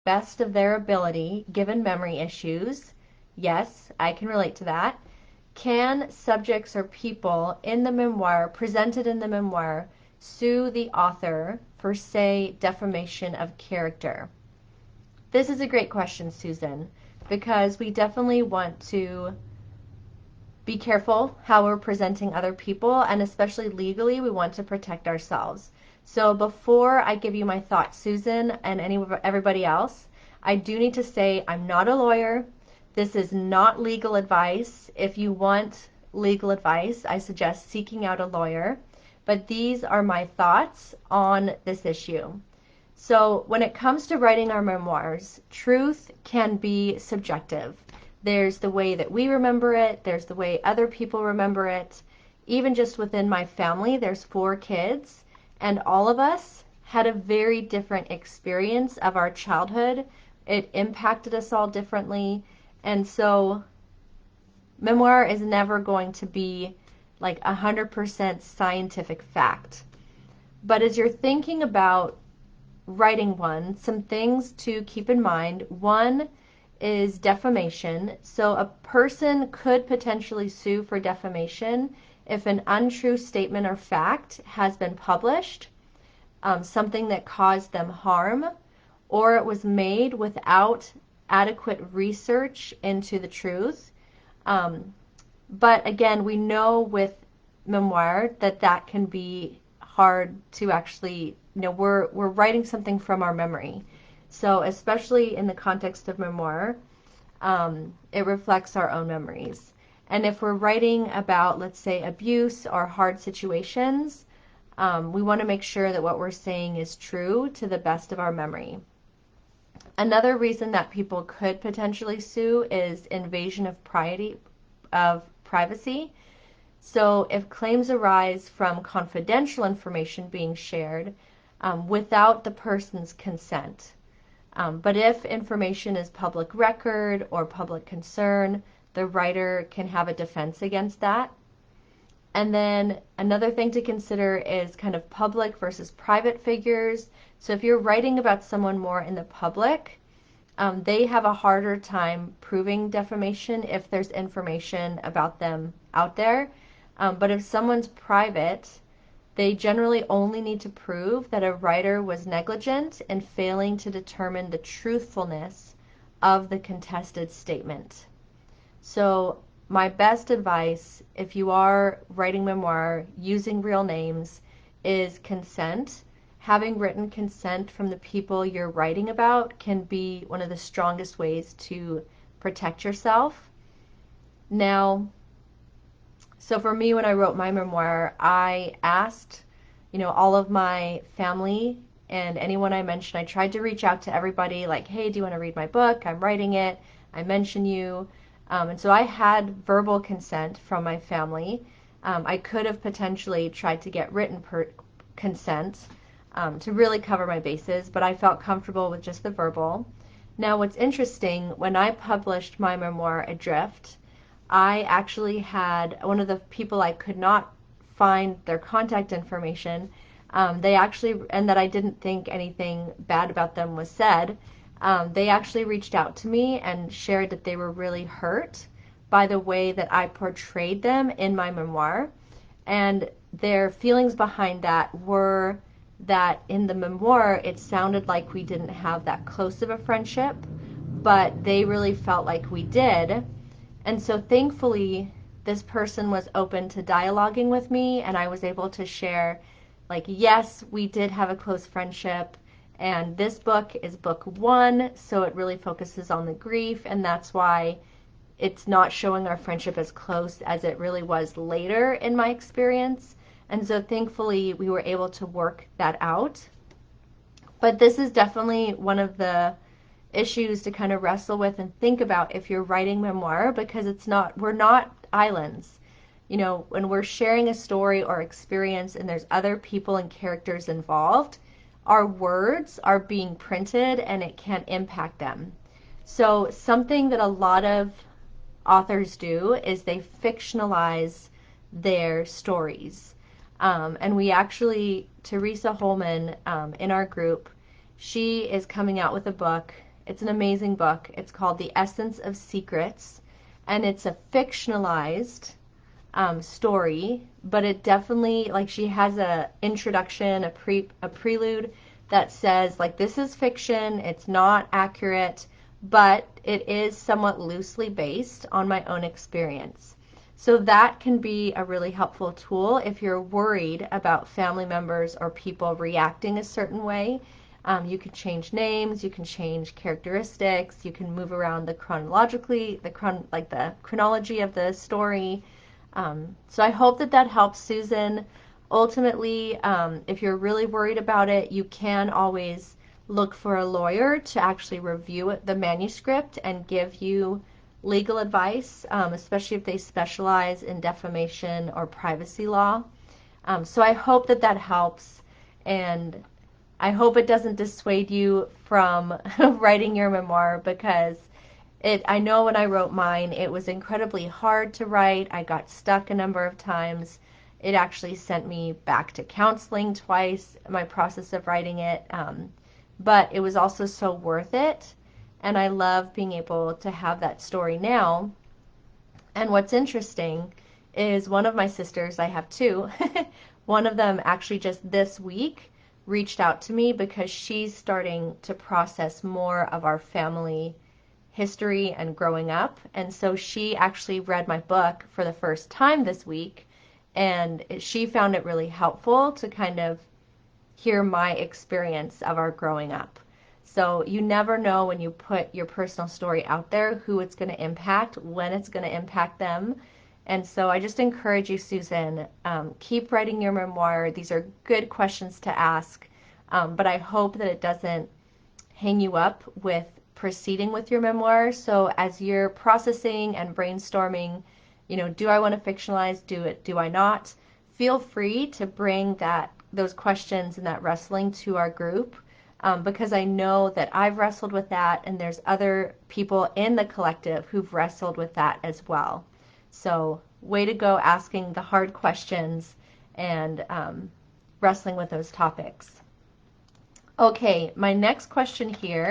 best of their ability given memory issues. Yes, I can relate to that. Can subjects or people in the memoir, presented in the memoir, sue the author for, say, defamation of character? This is a great question, Susan, because we definitely want to be careful how we're presenting other people, and especially legally, we want to protect ourselves. So before I give you my thoughts, Susan, and everybody else, I do need to say I'm not a lawyer. This is not legal advice. If you want legal advice, I suggest seeking out a lawyer. But these are my thoughts on this issue. So when it comes to writing our memoirs, truth can be subjective. There's the way that we remember it, there's the way other people remember it. Even just within my family, there's 4 kids, and all of us had a very different experience of our childhood. It impacted us all differently, and so memoir is never going to be like 100% scientific fact. But as you're thinking about writing one, some things to keep in mind. One is defamation. So a person could potentially sue for defamation if an untrue statement or fact has been published, something that caused them harm, or it was made without adequate research into the truth. But again, we know with memoir that that can be hard to actually, we're writing something from our memory. So especially in the context of memoir, it reflects our own memories. And if we're writing about, let's say, abuse or hard situations, we want to make sure that what we're saying is true to the best of our memory. Another reason that people could potentially sue is invasion of privacy. So if claims arise from confidential information being shared without the person's consent. But if information is public record or public concern, the writer can have a defense against that. And then another thing to consider is kind of public versus private figures. So if you're writing about someone more in the public, they have a harder time proving defamation if there's information about them out there. But if someone's private, they generally only need to prove that a writer was negligent in failing to determine the truthfulness of the contested statement. So my best advice, if you are writing memoir using real names, is consent. Having written consent from the people you're writing about can be one of the strongest ways to protect yourself. Now, so for me, when I wrote my memoir, I asked, all of my family and anyone I mentioned, I tried to reach out to everybody like, hey, do you want to read my book? I'm writing it. I mention you. And so I had verbal consent from my family. I could have potentially tried to get written consent to really cover my bases, but I felt comfortable with just the verbal. Now, what's interesting, when I published my memoir, Adrift, I actually had one of the people I could not find their contact information. They actually, and that I didn't think anything bad about them was said, they actually reached out to me and shared that they were really hurt by the way that I portrayed them in my memoir. And their feelings behind that were that in the memoir, it sounded like we didn't have that close of a friendship, but they really felt like we did. And so thankfully, this person was open to dialoguing with me, and I was able to share, like, yes, we did have a close friendship, and this book is book 1, so it really focuses on the grief, and that's why it's not showing our friendship as close as it really was later in my experience. And so thankfully, we were able to work that out. But this is definitely one of the issues to kind of wrestle with and think about if you're writing memoir, because we're not islands. When we're sharing a story or experience and there's other people and characters involved, our words are being printed and it can impact them. So something that a lot of authors do is they fictionalize their stories. And we actually, Teresa Holman, in our group, she is coming out with a book It's an amazing book. It's called The Essence of Secrets, and it's a fictionalized story, but it definitely, like, she has a introduction, a prelude that says, like, this is fiction, it's not accurate, but it is somewhat loosely based on my own experience. So that can be a really helpful tool if you're worried about family members or people reacting a certain way. You can change names, you can change characteristics, you can move around the chronology of the story. So I hope that that helps, Susan. Ultimately, if you're really worried about it, you can always look for a lawyer to actually review the manuscript and give you legal advice, especially if they specialize in defamation or privacy law. So I hope that that helps, and I hope it doesn't dissuade you from writing your memoir, because I know when I wrote mine, it was incredibly hard to write. I got stuck a number of times. It actually sent me back to counseling twice, my process of writing it. But it was also so worth it. And I love being able to have that story now. And what's interesting is one of my sisters, I have two, one of them actually just this week reached out to me because she's starting to process more of our family history and growing up. And so she actually read my book for the first time this week, and she found it really helpful to kind of hear my experience of our growing up. So you never know when you put your personal story out there who it's going to impact, when it's going to impact them. And so I just encourage you, Susan, keep writing your memoir. These are good questions to ask, but I hope that it doesn't hang you up with proceeding with your memoir. So as you're processing and brainstorming, do I want to fictionalize? Do I not? Feel free to bring those questions and that wrestling to our group, because I know that I've wrestled with that, and there's other people in the collective who've wrestled with that as well. So way to go asking the hard questions and wrestling with those topics. Okay, my next question here